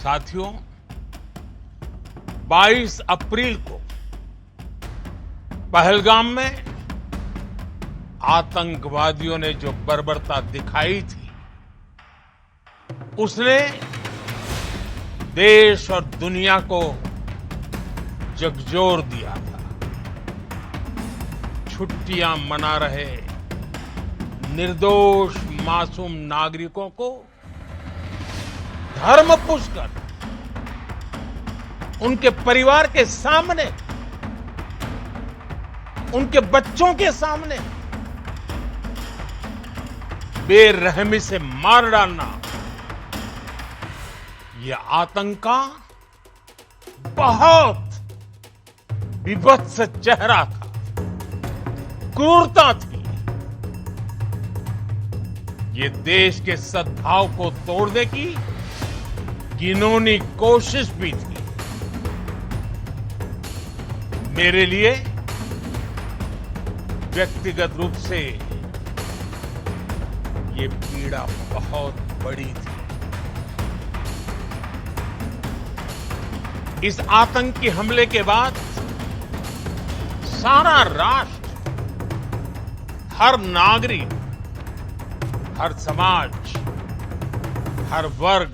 साथियों, 22 अप्रैल को पहलगाम में आतंकवादियों ने जो बर्बरता दिखाई थी, उसने देश और दुनिया को झकझोर दिया था। छुट्टियां मना रहे निर्दोष मासूम नागरिकों को धर्म पुष्कर उनके परिवार के सामने, उनके बच्चों के सामने बेरहमी से मार डालना, यह आतंक का बहुत विभत्स चेहरा था, क्रूरता थी। ये देश के सद्भाव को तोड़ने की घिनौनी कोशिश भी थी। मेरे लिए व्यक्तिगत रूप से ये पीड़ा बहुत बड़ी थी। इस आतंकी हमले के बाद सारा राष्ट्र, हर नागरिक, हर समाज, हर वर्ग,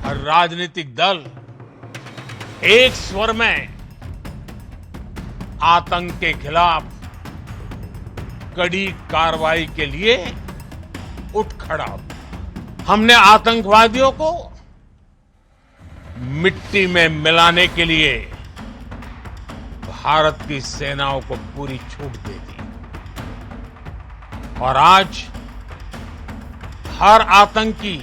हर राजनीतिक दल एक स्वर में आतंक के खिलाफ कड़ी कार्रवाई के लिए उठ खड़ा हुआ। हमने आतंकवादियों को मिट्टी में मिलाने के लिए भारत की सेनाओं को पूरी छूट दे दी और आज हर आतंकी,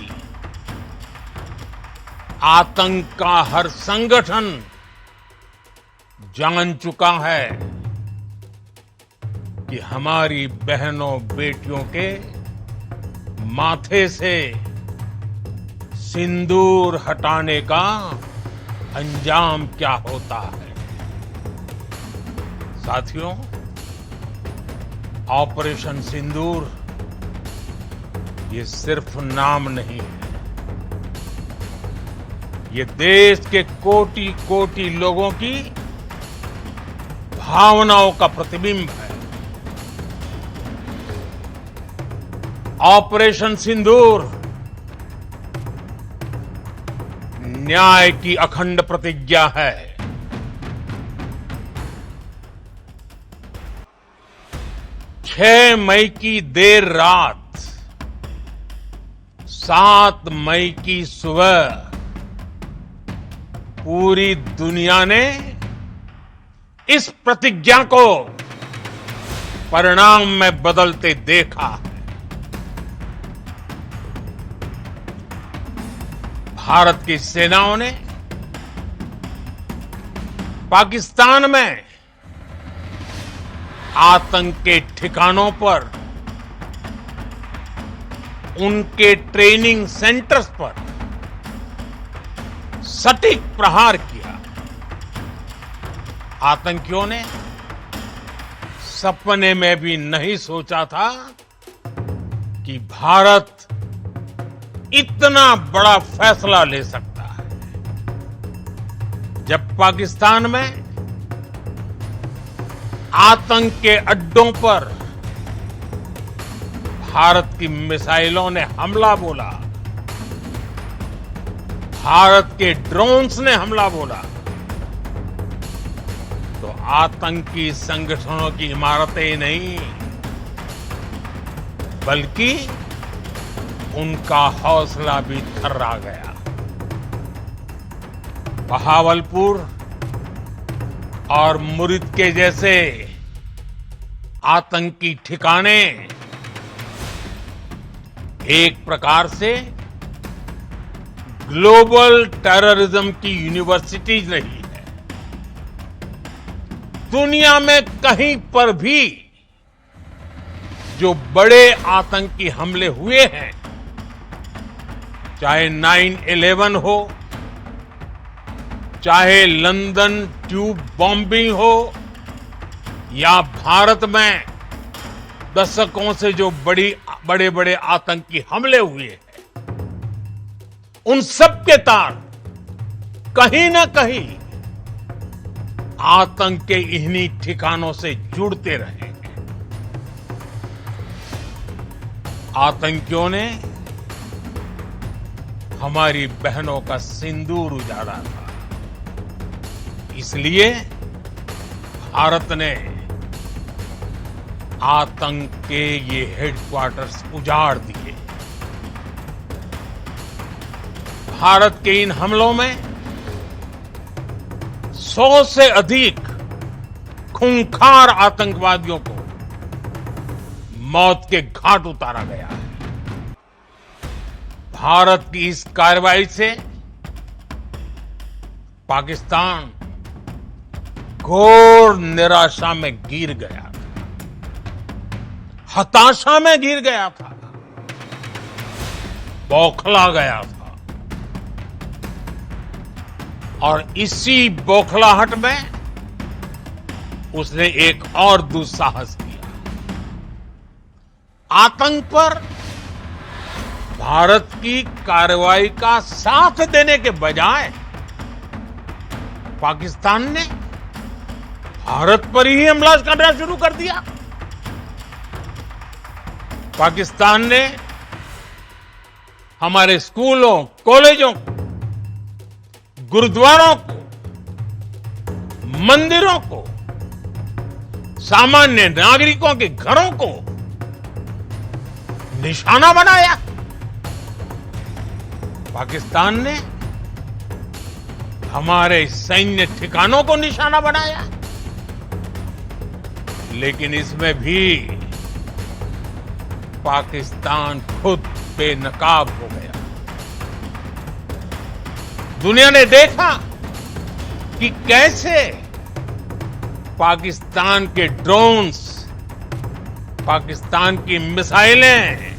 आतंक का हर संगठन जान चुका है कि हमारी बहनों बेटियों के माथे से सिंदूर हटाने का अंजाम क्या होता है। साथियों, ऑपरेशन सिंदूर ये सिर्फ नाम नहीं है, ये देश के कोटि कोटि लोगों की भावनाओं का प्रतिबिंब है। ऑपरेशन सिंदूर न्याय की अखंड प्रतिज्ञा है। 6 मई की देर रात, 7 मई की सुबह पूरी दुनिया ने इस प्रतिज्ञा को परिणाम में बदलते देखा है। भारत की सेनाओं ने पाकिस्तान में आतंक के ठिकानों पर, उनके ट्रेनिंग सेंटर्स पर सटीक प्रहार किया। आतंकियों ने सपने में भी नहीं सोचा था कि भारत इतना बड़ा फैसला ले सकता है। जब पाकिस्तान में आतंक के अड्डों पर भारत की मिसाइलों ने हमला बोला, भारत के ड्रोन्स ने हमला बोला, तो आतंकी संगठनों की इमारतें नहीं, बल्कि उनका हौसला भी थर्रा गया। बहावलपुर और मुरिद के जैसे आतंकी ठिकाने एक प्रकार से ग्लोबल टेररिज्म की यूनिवर्सिटीज रही है। दुनिया में कहीं पर भी जो बड़े आतंकी हमले हुए हैं, चाहे 9/11 हो, चाहे लंदन ट्यूब बॉम्बिंग हो, या भारत में दशकों से जो बड़े बड़े आतंकी हमले हुए हैं, उन सब के तार कहीं ना कहीं आतंक के इन्हीं ठिकानों से जुड़ते रहे। आतंकियों ने हमारी बहनों का सिंदूर उजाड़ा था, इसलिए भारत ने आतंक के ये हेडक्वार्टर्स उजाड़ दिए। भारत के इन हमलों में 100 से अधिक खूंखार आतंकवादियों को मौत के घाट उतारा गया है। भारत की इस कार्रवाई से पाकिस्तान घोर निराशा में गिर गया था, हताशा में गिर गया था, बौखला गया था। और इसी बौखलाहट में उसने एक और दुस्साहस किया। आतंक पर भारत की कार्रवाई का साथ देने के बजाय पाकिस्तान ने भारत पर ही हमला करना शुरू कर दिया। पाकिस्तान ने हमारे स्कूलों, कॉलेजों, गुरुद्वारों को, मंदिरों को, सामान्य नागरिकों के घरों को निशाना बनाया। पाकिस्तान ने हमारे सैन्य ठिकानों को निशाना बनाया। लेकिन इसमें भी पाकिस्तान खुद बेनकाब हो गया। दुनिया ने देखा कि कैसे पाकिस्तान के ड्रोन्स, पाकिस्तान की मिसाइलें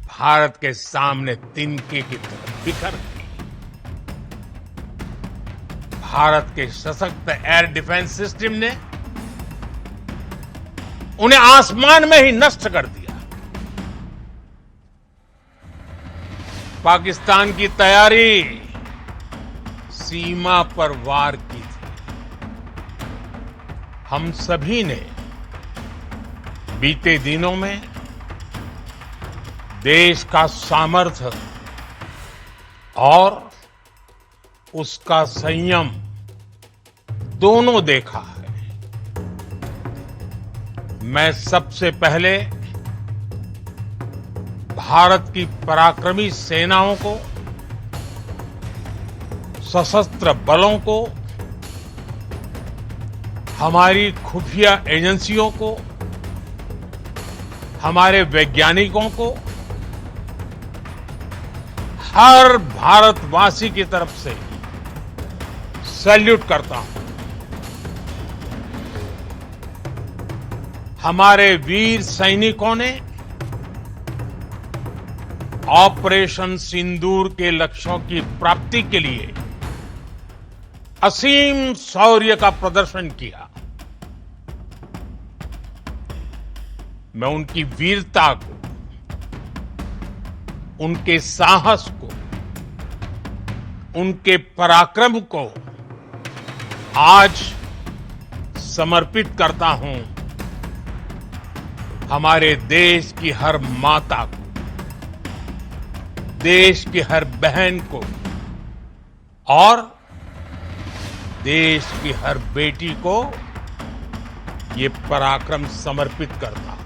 भारत के सामने तिनके की तरह बिखर गई। भारत के सशक्त एयर डिफेंस सिस्टम ने उन्हें आसमान में ही नष्ट कर दिया। पाकिस्तान की तैयारी सीमा पर वार की थी। हम सभी ने बीते दिनों में देश का सामर्थ्य और उसका संयम दोनों देखा है। मैं सबसे पहले भारत की पराक्रमी सेनाओं को, सशस्त्र बलों को, हमारी खुफिया एजेंसियों को, हमारे वैज्ञानिकों को, हर भारतवासी की तरफ से सैल्यूट करता हूं। हमारे वीर सैनिकों ने ऑपरेशन सिंदूर के लक्ष्यों की प्राप्ति के लिए असीम शौर्य का प्रदर्शन किया। मैं उनकी वीरता को, उनके साहस को, उनके पराक्रम को आज समर्पित करता हूं हमारे देश की हर माता को, देश की हर बहन को और देश की हर बेटी को ये पराक्रम समर्पित करता हूं।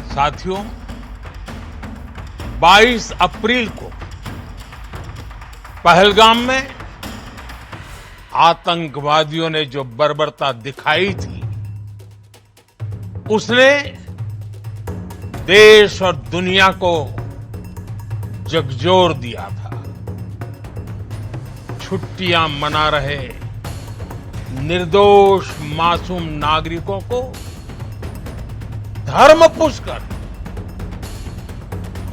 साथियों, 22 अप्रैल को पहलगाम में आतंकवादियों ने जो बर्बरता दिखाई थी, उसने देश और दुनिया को झकझोर दिया था। छुट्टियां मना रहे निर्दोष मासूम नागरिकों को धर्म पुष्कर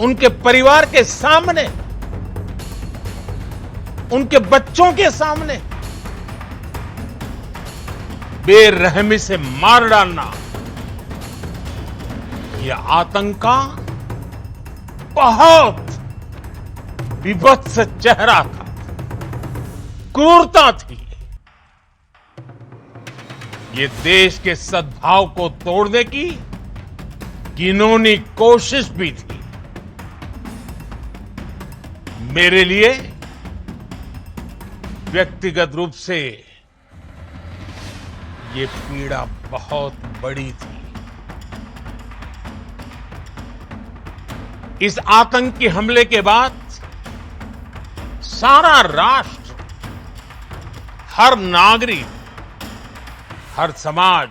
उनके परिवार के सामने, उनके बच्चों के सामने बेरहमी से मार डालना, यह आतंक का बहुत विभत्स चेहरा था, क्रूरता थी। ये देश के सद्भाव को तोड़ने की घिनौनी कोशिश भी थी। मेरे लिए व्यक्तिगत रूप से ये पीड़ा बहुत बड़ी थी। इस आतंकी हमले के बाद सारा राष्ट्र, हर नागरिक, हर समाज